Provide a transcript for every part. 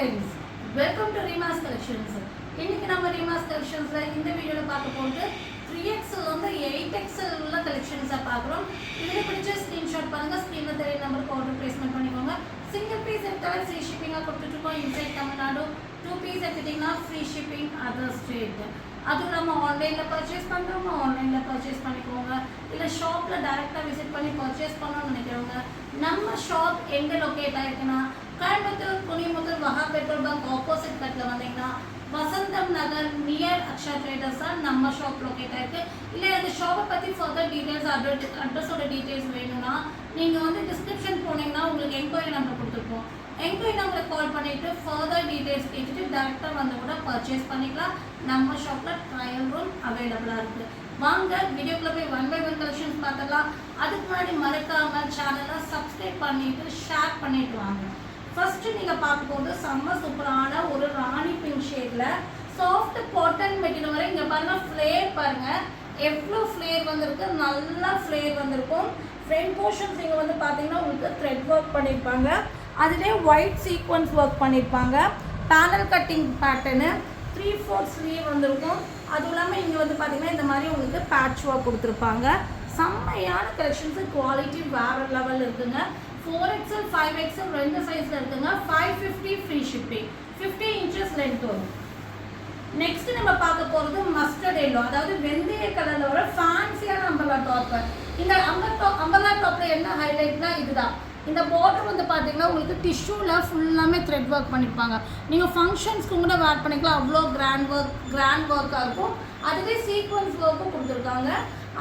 ladies, welcome to Rima's Collections. இன்னைக்கு நம்ம Rima's Collectionsல இந்த வீடியோல பார்க்க போறது 3XL வந்து 8XL உள்ள கலெக்ஷன்ஸா பார்க்குறோம். இதுல பிடிச்ச ஸ்கிரீன்ஷாட் பண்ணுங்க. ஸ்கிரீன்ல தெரிய நம்பருக்கு ஆர்டர் பிளேஸ்மென்ட் பண்ணிக்கோங்க. சிங்கிள் பீஸ் எடுத்தாலும் ஃப்ரீ ஷிப்பிங்கா கொடுத்துட்டுருக்கோம். இன்சைட் தமிழ்நாடு 2 பீஸ் எடுத்தீங்கன்னா ஃப்ரீ ஷிப்பிங் அதர் ஸ்டேட். அதுவும் நம்ம ஆன்லைனில் பர்ச்சேஸ் பண்ணுறவங்க ஆன்லைனில் பர்ச்சேஸ் பண்ணிக்கோங்க. இல்லை ஷாப்பில் டைரெக்டாக விசிட் பண்ணி பர்ச்சேஸ் பண்ணணும்னு நினைக்கிறவங்க நம்ம ஷாப் எங்கே லொக்கேட் ஆகிருக்குன்னா கோயம்புத்தூர் குனிமுத்தூர் வஹா பெட்ரோல் பங்க் ஆப்போசிட் கட்டில் வந்தீங்கன்னா வசந்தம் நகர் நியர் அக்ஷா ட்ரேடர்ஸ் தான் நம்ம ஷாப் லொக்கேட் ஆகிருக்கு. இல்லை அந்த ஷாப்பை பற்றி ஃபர்தர் டீட்டெயில்ஸ் அட்ரஸோட டீட்டெயில்ஸ் வேணும்னா நீங்கள் வந்து டிஸ்கிரிப்ஷன் போனீங்கன்னா உங்களுக்கு என்கொயரி நம்பர் கொடுத்துருப்போம். என்கொயரி நம்பரை கால் பண்ணிவிட்டு ஃபர்தர் டீட்டெயில்ஸ் கேட்டுட்டு டேரெக்டாக வந்து கூட பர்ச்சேஸ் பண்ணிக்கலாம். நம்ம ஷாப்பில் ட்ரையல் ரூம் அவைலபிளாக இருக்குது. வாங்க வீடியோக்குள்ளே போய் 1 by 1 கலெக்ஷன்ஸ் பார்த்துக்கலாம். அதுக்கு முன்னாடி மறக்காமல் சேனலை சப்ஸ்கிரைப் பண்ணிவிட்டு ஷேர் பண்ணிவிட்டு வாங்க. ஃபஸ்ட்டு நீங்கள் பார்க்கும்போது செம்ம சூப்பரான ஒரு ராணி பிங்க் ஷேடில் சாஃப்ட் காட்டன் மெட்டீரியல் வரை இங்கே பாருங்கள். ஃப்ளேர் பாருங்கள் எவ்வளோ ஃப்ளேர் வந்திருக்கு, நல்லா ஃப்ளேர் வந்திருக்கும். ஃப்ரண்ட் போர்ஷன்ஸ் இங்கே வந்து பார்த்தீங்கன்னா உங்களுக்கு த்ரெட் ஒர்க் பண்ணியிருப்பாங்க. அதிலே ஒயிட் சீக்வன்ஸ் ஒர்க் பண்ணியிருப்பாங்க. பேனல் கட்டிங் பேட்டர்னு 3/4 ஸ்லீவ் வந்திருக்கும். அதுவும் இல்லாமல் இங்கே வந்து பார்த்தீங்கன்னா இந்த மாதிரி உங்களுக்கு பேட்ச் ஒர்க் கொடுத்துருப்பாங்க. செம்மையான கலெக்ஷன்ஸு, குவாலிட்டி வேறு லெவலில் இருக்குங்க. 4XL 5XL ரெண்டு சைஸில் இருக்குங்க. 550 ஃப்ரீ ஷிப்பிங், 50 இன்ச்சஸ் லென்த் வரும். நெக்ஸ்ட் நம்ம பார்க்க போகிறது மஸ்டர்ட் எல்லோ, அதாவது வெந்தய கலரில் வர ஃபேன்சியான அம்பர்லா டாப்பு. இந்த அம்பர்லா டாப்பில் என்ன ஹைலைட்னா இதுதான். இந்த பார்டர் வந்து பார்த்தீங்கன்னா உங்களுக்கு டிஷ்யூவில் ஃபுல்லாமே த்ரெட் ஒர்க் பண்ணியிருப்பாங்க. நீங்கள் ஃபங்க்ஷன்ஸ்க்கு கூட வேர் பண்ணிக்கலாம். அவ்வளோ கிராண்ட் ஒர்க்காக இருக்கும். அதுவே சீக்வன்ஸ் ஒர்க்கும் கொடுத்துருக்காங்க.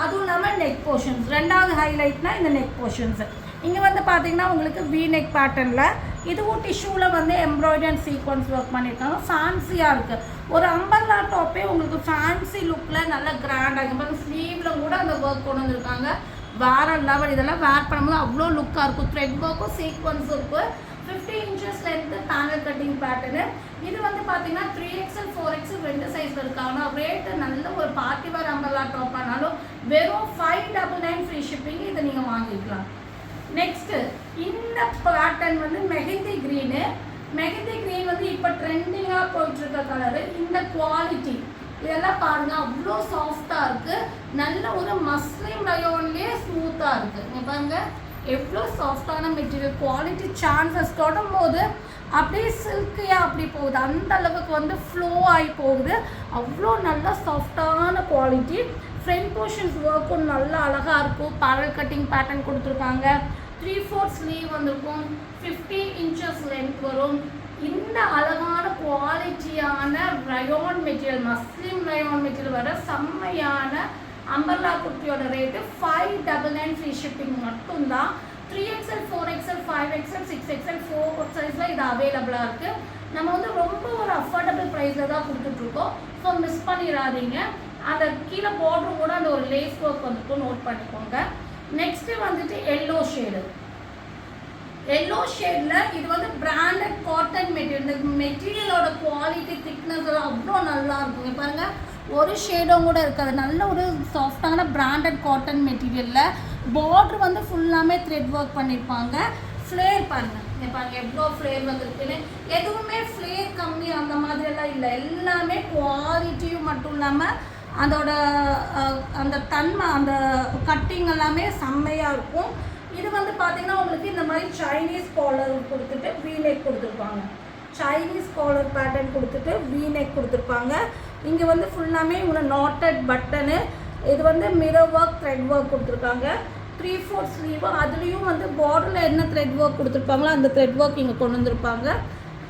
அதுவும் இல்லாமல் நெக் போர்ஷன்ஸ், ரெண்டாவது ஹைலைட்னா இந்த நெக் போர்ஷன்ஸு. இங்கே வந்து பார்த்தீங்கன்னா உங்களுக்கு வி நெக் பேட்டர்னில் இதுவும் டிஷ்யூவில் வந்து எம்ப்ராய்டரி அண்ட் சீக்வன்ஸ் ஒர்க் பண்ணியிருக்காங்க. ஃபேன்சியாக இருக்குது. ஒரு அம்பர்லா டாப்பே உங்களுக்கு ஃபேன்சி லுக்கில் நல்லா கிராண்டாக இப்போ ஸ்லீவில் கூட அந்த ஒர்க் கொண்டு வந்திருக்காங்க. வேறு லெவல். இதெல்லாம் வேர் பண்ணும்போது அவ்வளோ லுக்காக இருக்கும். த்ரெட் ஒர்க்கும் சீக்வன்ஸும் இருக்குது. 50 inches length panel cutting pattern. இது வந்து பார்த்தீங்கன்னா 3XL 4XL ரெண்டு சைஸில் இருக்காங்க. ரேட்டு நல்ல ஒரு பார்ட்டி வேர் அம்பர்லா டாப் ஆனாலும் வெறும் 599 ஃப்ரீ ஷிப்பிங். இதை நீங்கள் வாங்கிக்கலாம். நெக்ஸ்ட்டு இந்த பேட்டர்ன் வந்து மெஹந்தி க்ரீனு. மெஹந்தி க்ரீன் வந்து இப்போ ட்ரெண்டிங்காக போயிட்டுருக்க கலரு. இந்த குவாலிட்டி இதெல்லாம் பாருங்கள் அவ்வளோ சாஃப்டாக இருக்குது. நல்ல ஒரு மஸ்லிம் ரயோன்லேயே ஸ்மூத்தாக இருக்குது. இங்கே பாருங்கள் எவ்வளோ சாஃப்டான மெட்டீரியல். குவாலிட்டி சான்சஸ் தொடும் போது அப்படியே சில்கியாக அப்படி போகுது. அந்த அளவுக்கு வந்து ஃப்ளோ ஆகி போகுது. அவ்வளோ நல்லா சாஃப்டான குவாலிட்டி. ஃப்ரண்ட் போர்ஷன்ஸ் ஒர்க்கும் நல்லா அழகாக இருக்கும். பேரல் கட்டிங் பேட்டர்ன் கொடுத்துருக்காங்க. 3/4 ஸ்லீவ் வந்திருக்கும். 50 இன்ச்சஸ் லென்த் வரும். இந்த அழகான குவாலிட்டியான ரயோன் மெட்டீரியல், மஸ்லிம் ரயோன் மெட்டீரியல் வர செம்மையான அம்பர்லா குர்த்தியோட ரேட்டு 599 ஃப்ரீ ஷிப்பிங் மட்டும்தான். 3XL 4XL 5XL 6XL 4 சைஸில் இது அவைலபிளாக இருக்குது. நம்ம வந்து ரொம்ப ஒரு அஃபோர்டபுள் ப்ரைஸில் தான் கொடுத்துட்ருக்கோம். ஸோ மிஸ் பண்ணிடாதீங்க. அந்த கீழே பார்டரும் கூட அந்த ஒரு லேஸ் ஒர்க் வந்துட்டு நோட் பண்ணிக்கோங்க. நெக்ஸ்ட்டு வந்துட்டு எல்லோ ஷேடு. எல்லோ ஷேடில் இது வந்து பிராண்டட் காட்டன் மெட்டீரியல். இந்த மெட்டீரியலோட குவாலிட்டி திக்னஸ் அவ்வளோ நல்லா இருக்குங்க. பாருங்கள் ஒரு ஷேடும் கூட இருக்காது. நல்ல ஒரு சாஃப்டான பிராண்டட் காட்டன் மெட்டீரியலில் பார்டர் வந்து ஃபுல்லாமே த்ரெட் ஒர்க் பண்ணியிருப்பாங்க. ஃப்ளேர் பாருங்கள், இங்கே பாருங்கள் எவ்வளோ ஃப்ளேர் வந்துருக்குன்னு. எதுவுமே ஃப்ளேர் கம்மி அந்த மாதிரியெல்லாம் இல்லை. எல்லாமே குவாலிட்டியும் மட்டும் இல்லாமல் அதோட அந்த தன்மை, அந்த கட்டிங் எல்லாமே செம்மையாக இருக்கும். இது வந்து பார்த்திங்கன்னா உங்களுக்கு இந்த மாதிரி சைனீஸ் காலர் கொடுத்துட்டு வீநெக் கொடுத்துருப்பாங்க. சைனீஸ் காலர் பேட்டர்ன் கொடுத்துட்டு வீநெக் கொடுத்துருப்பாங்க. இங்கே வந்து ஃபுல்லாமே இவங்க நாட்டட் பட்டனு. இது வந்து மிரர் ஒர்க் த்ரெட் ஒர்க் கொடுத்துருக்காங்க. 3/4 ஸ்லீவ். அதுலேயும் வந்து பார்டரில் என்ன த்ரெட் ஒர்க் கொடுத்துருப்பாங்களோ அந்த த்ரெட் ஒர்க் இங்கே கொண்டு வந்திருப்பாங்க.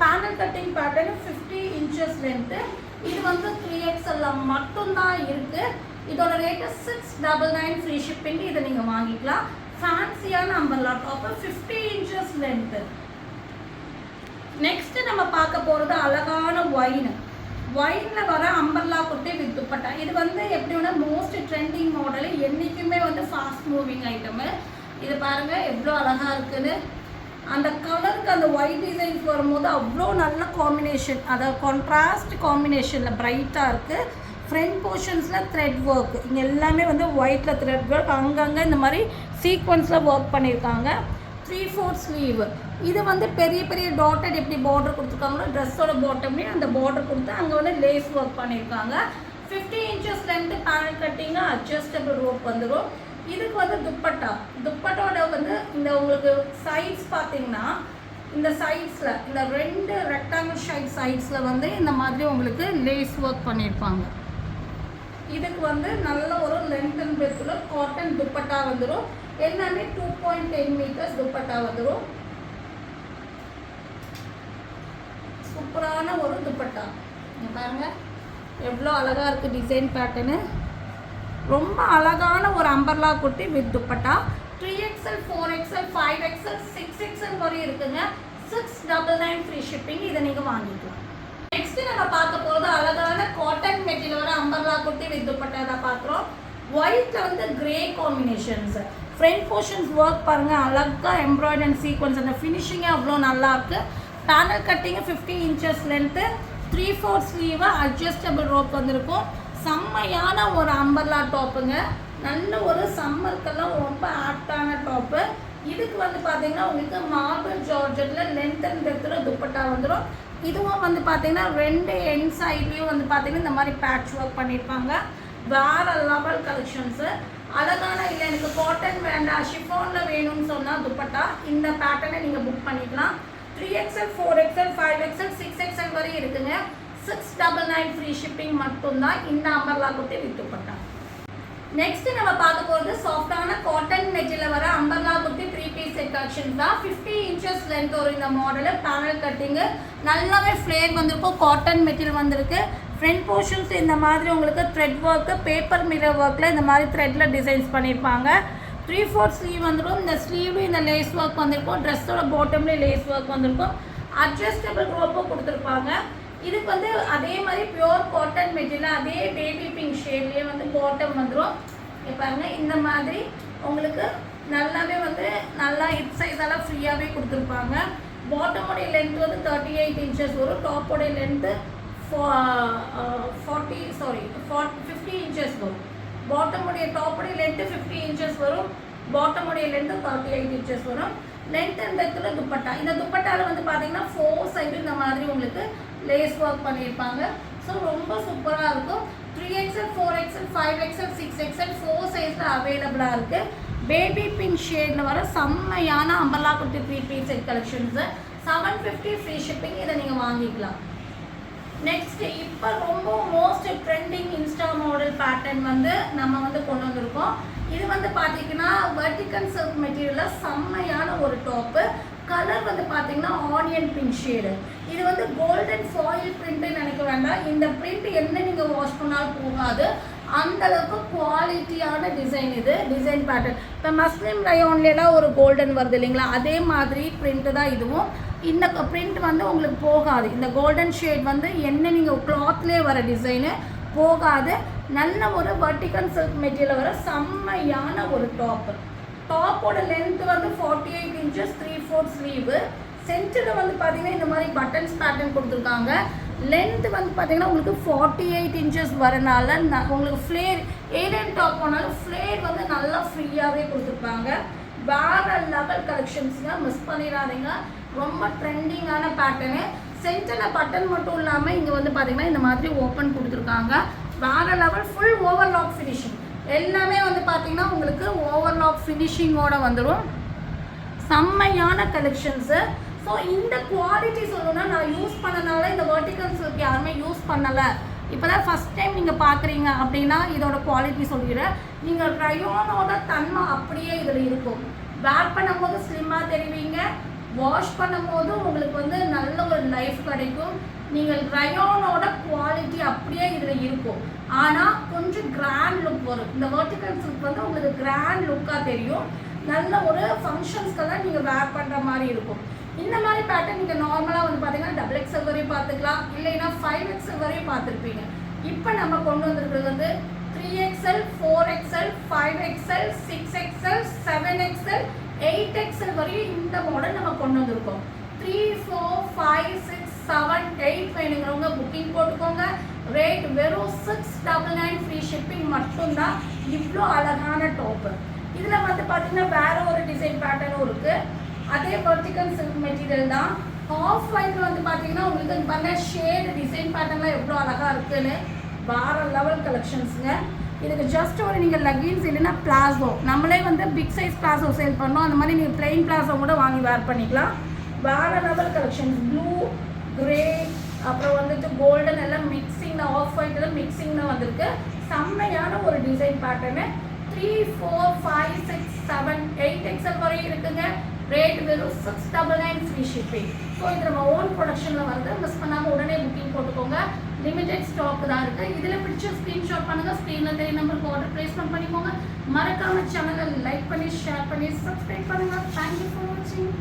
Panel cutting pattern 50 inches length. இது வந்து 3XL மட்டும்தான் இருக்குது. இதோட ரேட்டு 699 ஃப்ரீ ஷிப்பிங். இதை நீங்கள் வாங்கிக்கலாம். ஃபேன்சியான umbrella top 50 inches length. Next நம்ம பார்க்க போகிறது அழகான ஒயினில் வர அம்பர்லா குர்த்தி வித் துப்பட்டா. இது வந்து எப்படி வேணால் மோஸ்ட் ட்ரெண்டிங் மாடலு, என்றைக்குமே வந்து ஃபாஸ்ட் மூவிங் ஐட்டமு. இது பாருங்கள் எவ்வளோ அழகாக இருக்குது. அந்த கலருக்கு அந்த ஒயிட் டிசைன்ஸ் வரும்போது அவ்வளோ நல்ல காம்பினேஷன், அதாவது கான்ட்ராஸ்ட் காம்பினேஷனில் ப்ரைட்டாக இருக்குது. ஃப்ரண்ட் போர்ஷன்ஸில் த்ரெட் ஒர்க், இங்கே எல்லாமே வந்து ஒயிட்டில் த்ரெட் ஒர்க், அங்கங்கே இந்த மாதிரி சீக்வன்ஸில் ஒர்க் பண்ணியிருக்காங்க. 3/4 ஸ்லீவ். இது வந்து பெரிய பெரிய டாட்டட் எப்படி பார்டர் கொடுத்துருக்காங்களோ ட்ரெஸ்ஸோட பாட்டம்லேயும் அந்த பார்டர் கொடுத்து அங்கே வந்து லேஸ் ஒர்க் பண்ணியிருக்காங்க. 50 இன்ச்சஸ் லென்த்து பேனல் கட்டிங்காக அட்ஜஸ்டபிள் ரோப் வந்துடும். இதுக்கு வந்து துப்பட்டாவோட வந்து இந்த உங்களுக்கு சைட்ஸ் பார்த்தீங்கன்னா இந்த சைட்ஸில் இந்த 2 ரெக்டாங்கிள் சைட்ஸில் வந்து இந்த மாதிரி உங்களுக்கு லேஸ் ஒர்க் பண்ணியிருப்பாங்க. இதுக்கு வந்து நல்ல ஒரு லென்த் அண்ட் பிரெத்தில் காட்டன் துப்பட்டா வந்துடும். எல்லாமே 2.10 மீட்டர்ஸ் துப்பட்டா வந்துடும். சூப்பரான ஒரு துப்பட்டா பாருங்க எவ்வளோ அழகாக இருக்குது டிசைன் பேட்டர்னு. ரொம்ப அழகான ஒரு umbrella kurti with dupatta. 3XL 4XL 5XL 6XL வரையும் இருக்குங்க. 699 ஃப்ரீ ஷிப்பிங். இதை நீங்கள் வாங்கிக்கலாம். நெக்ஸ்ட் நம்ம பார்க்க போகிறது அழகான காட்டன் மெட்டீரியல் வர அம்பர்லா குர்த்தி வித் துப்பட்டா தான் பார்க்குறோம். ஒயிட்டில் வந்து grey combinations. Front portions work பாருங்கள் அழகாக எம்ப்ராய்டரி அண்ட் சீக்வன்ஸ். அந்த ஃபினிஷிங்கே அவ்வளோ நல்லாயிருக்கு. பேனல் கட்டிங்கு 50 inches length. 3/4 sleeve adjustable rope வந்திருக்கும். செம்மையான ஒரு அம்பர்லா டாப்புங்க. நல்ல ஒரு சம்மருக்கெல்லாம் ரொம்ப ஆப்டான டாப்பு. இதுக்கு வந்து பார்த்தீங்கன்னா உங்களுக்கு மார்பிள் ஜார்ஜெட்டில் லென்த் அண்ட் டெப்த்தில் துப்பட்டா வந்துடும். இதுவும் வந்து பார்த்தீங்கன்னா 2 எண்ட் சைட்லேயும் வந்து பார்த்தீங்கன்னா இந்த மாதிரி பேட்ச் ஒர்க் பண்ணியிருப்பாங்க. வேறு லெவல் கலெக்ஷன்ஸு. அழகான இல்லை எனக்கு காட்டன் வேண்டாம் ஷிஃபானில் வேணும்னு சொன்னால் துப்பட்டா இந்த பேட்டர்னை நீங்கள் புக் பண்ணிக்கலாம். 3XL 4XL 5XL 6XL வரை இருக்குங்க. 699 ஃப்ரீ ஷிப்பிங் மட்டும்தான் இந்த umbrella kurti with dupatta. Next நம்ம பார்க்க போகிறது சாஃப்டான காட்டன் மெட்டீரியல் வர umbrella kurti 3 piece set collection தான். 50 இன்ச்சஸ் லென்த் வரும் இந்த மாடலு. பேனல் கட்டிங்கு நல்லாவே ஃப்ளேர் வந்திருக்கும். காட்டன் மெட்டீரியல் வந்திருக்கு. ஃப்ரண்ட் போர்ஷன்ஸ் இந்த மாதிரி உங்களுக்கு த்ரெட் ஒர்க்கு பேப்பர் மிரர் ஒர்க்கில் இந்த மாதிரி த்ரெட்டில் டிசைன்ஸ் பண்ணியிருப்பாங்க. 3/4 ஸ்லீவ் வந்துடும். இந்த ஸ்லீவ்லேயும் இந்த லேஸ் ஒர்க் வந்திருக்கும். ட்ரெஸ்ஸோட பாட்டம்லேயும் லேஸ் ஒர்க் வந்திருக்கும். அட்ஜஸ்டபிள் ரோப்பும் கொடுத்துருப்பாங்க. இதுக்கு வந்து அதே மாதிரி பியோர் காட்டன் மெட்டீரியல் அதே பேபி பிங்க் ஷேட்லேயே வந்து பாட்டம் வந்துடும். பாருங்க இந்த மாதிரி உங்களுக்கு நல்லாவே வந்து நல்லா ஹிப் சைஸெல்லாம் ஃப்ரீயாகவே கொடுத்துருப்பாங்க. பாட்டமோடைய லென்த் வந்து 38 இன்ச்சஸ் வரும். டாப்போடைய லென்த்து 50 இன்ச்சஸ் வரும். பாட்டமுடைய டாப்புடைய லென்த்து 50 இன்ச்சஸ் வரும். பாட்டமுடைய லென்த்து 38 இன்ச்சஸ் வரும். லென்த் அண்ட் டெப்த்தில் துப்பட்டா. இந்த துப்பட்டாவில் வந்து பார்த்தீங்கன்னா 4 சைடு இந்த மாதிரி உங்களுக்கு லேஸ் ஒர்க் பண்ணியிருப்பாங்க. ஸோ ரொம்ப சூப்பராக இருக்கும். 3XL 4XL 5XL 6XL 4 சைஸில் அவைலபிளாக இருக்குது. பேபி பிங்க் ஷேடில் வர செம்மையான umbrella kurti 3 piece set collections. 750 free shipping. இதை நீங்கள் வாங்கிக்கலாம். நெக்ஸ்ட் இப்போ ரொம்ப most trending Insta model pattern வந்து நம்ம வந்து கொண்டு வந்திருக்கோம். இது வந்து பார்த்தீங்கன்னா வெர்டிக்கல் சில்க் மெட்டீரியலில் செம்மையான ஒரு டாப்பு. கலர் வந்து பார்த்தீங்கன்னா ஆனியன் பிங்க் ஷேடு. இது வந்து கோல்டன் ஃபாயில் பிரிண்ட்டுன்னு நினைக்க வேண்டாம். இந்த பிரிண்ட் என்ன நீங்கள் வாஷ் பண்ணாலும் போகாது. அந்தளவுக்கு குவாலிட்டியான டிசைன். இது டிசைன் பேட்டர்ன் இப்போ மஸ்லிம் ரயோன்லாம் ஒரு கோல்டன் வருது இல்லைங்களா, அதே மாதிரி பிரிண்ட்டு தான் இதுவும். இந்த பிரிண்ட் வந்து உங்களுக்கு போகாது. இந்த கோல்டன் ஷேட் வந்து என்ன நீங்கள் கிளாத்லேயே வர டிசைனு போகாது. நல்ல ஒரு வெர்டிக்கல் சில்க் மெட்டீரியல் வர செம்மையான ஒரு டாப்பு. டாப்போட லென்த் வந்து 48 இன்ச்சஸ் 3/4 ஸ்லீவு. சென்டரில் வந்து பார்த்தீங்கன்னா இந்த மாதிரி பட்டன்ஸ் பேட்டர்ன் கொடுத்துருக்காங்க. லென்த் வந்து பார்த்தீங்கன்னா உங்களுக்கு 48 இன்ச்சஸ் வரனால உங்களுக்கு ஃப்ளேர் ஏலியன் டாப் போனாலும் ஃப்ளேர் வந்து நல்லா ஃப்ரீயாகவே கொடுத்துருப்பாங்க. வேறு லெவல் கலெக்ஷன்ஸுங்க, மிஸ் பண்ணிடாதீங்க. ரொம்ப ட்ரெண்டிங்கான பேட்டர்னு. சென்டரில் பட்டன் மட்டும் இல்லாமல் இங்கே வந்து பார்த்தீங்கன்னா இந்த மாதிரி ஓப்பன் கொடுத்துருக்காங்க. வேறு லெவல் ஃபுல் ஓவர்லாக் ஃபினிஷிங். எல்லாமே வந்து பார்த்தீங்கன்னா உங்களுக்கு ஓவர்லாக் ஃபினிஷிங்கோடு வந்துடும். செம்மையான கலெக்ஷன்ஸு. ஸோ இந்த குவாலிட்டி சொல்லணும்னா நான் யூஸ் பண்ணனால இந்த வெர்டிக்கல் சில்க் யாருமே யூஸ் பண்ணலை. இப்போ தான் ஃபஸ்ட் டைம் நீங்கள் பார்க்குறீங்க அப்படின்னா இதோட குவாலிட்டி சொல்லிடுறேன். நீங்கள் ரயோனோட தன்மை அப்படியே இதில் இருக்கும். வேர் பண்ணும்போது ஸ்லிம்மாக தெரிவிங்க. வாஷ் பண்ணும்போது உங்களுக்கு வந்து நல்ல ஒரு லைஃப் கிடைக்கும். நீங்கள் ரயோனோட குவாலிட்டி அப்படியே இதில் இருக்கும். ஆனால் கொஞ்சம் கிராண்ட் லுக் வரும். இந்த வெர்டிக்கல் சில்க் வந்து உங்களுக்கு கிராண்ட் லுக்காக தெரியும். நல்ல ஒரு ஃபங்க்ஷன்ஸ்க்கெல்லாம் நீங்கள் வேர் பண்ணுற மாதிரி இருக்கும். இந்த மாதிரி பேட்டர்ன் நீங்கள் நார்மலாக வந்து பார்த்தீங்கன்னா XXL வரையும் பார்த்துக்கலாம், இல்லைன்னா 5XL வரையும் பார்த்துருப்பீங்க. இப்போ நம்ம கொண்டு வந்திருக்கிறது வந்து 3XL 4XL 5XL 6XL 7XL 8XL வரையும் இந்த மாடல் நம்ம கொண்டு வந்திருக்கோம். 3 4 5 6 7 8 வேணுங்கிறவங்க புக்கிங் போட்டுக்கோங்க. ரேட் வெறும் 699 ஃப்ரீ ஷிப்பிங் மட்டும்தான். இவ்வளோ அழகான டாப்பு. இதில் வந்து பார்த்தீங்கன்னா வேறு ஒரு டிசைன் பேட்டர்னும் இருக்குது. அதே வெர்டிகல் சில்க் மெட்டீரியல் தான். ஆஃப் ஒயிட்ல வந்து பார்த்தீங்கன்னா உங்களுக்கு பண்ண ஷேடு டிசைன் பேட்டர்ன்லாம் எவ்வளோ அழகாக இருக்குன்னு வேற லெவல் கலெக்ஷன்ஸுங்க. இதுக்கு ஜஸ்ட் ஒரு நீங்கள் லெகின்ஸ் இல்லைன்னா பிளாசோ, நம்மளே வந்து பிக் சைஸ் பிளாசோ சேல் பண்ணோம், அந்த மாதிரி நீங்கள் பிளெயின் பிளாசோ கூட வாங்கி வேர் பண்ணிக்கலாம். வேற லெவல் கலெக்ஷன்ஸ். ப்ளூ, கிரே, அப்புறம் வந்துட்டு கோல்டன் எல்லாம் மிக்சிங்கில், ஆஃப் ஒயிட்டில் மிக்சிங்கில் வந்திருக்கு. செம்மையான ஒரு டிசைன் பேட்டர்னு. 3, 4, 5, 6, 7, 8 XL வரையும் இருக்குங்க. ரேட் வெறும் 699 ஃப்ரீ ஷிப்பிங். ஸோ இது நம்ம ஓன் ப்ரொடக்ஷனில் வருது. மிஸ் பண்ணாமல் உடனே புக்கிங் போட்டுக்கோங்க. லிமிடெட் ஸ்டாக் தான் இருக்குது. இதில் பிடிச்ச ஸ்க்ரீன்ஷாட் பண்ணுங்கள். ஸ்க்ரீனில் தெரிய நம்பருக்கு ஆர்டர் ப்ளேஸ்மெண்ட் பண்ணிக்கோங்க. மறக்காம சேனலை லைக் பண்ணி ஷேர் பண்ணி சப்ஸ்கிரைப் பண்ணுங்கள். தேங்க்யூ ஃபார் வாட்சிங்.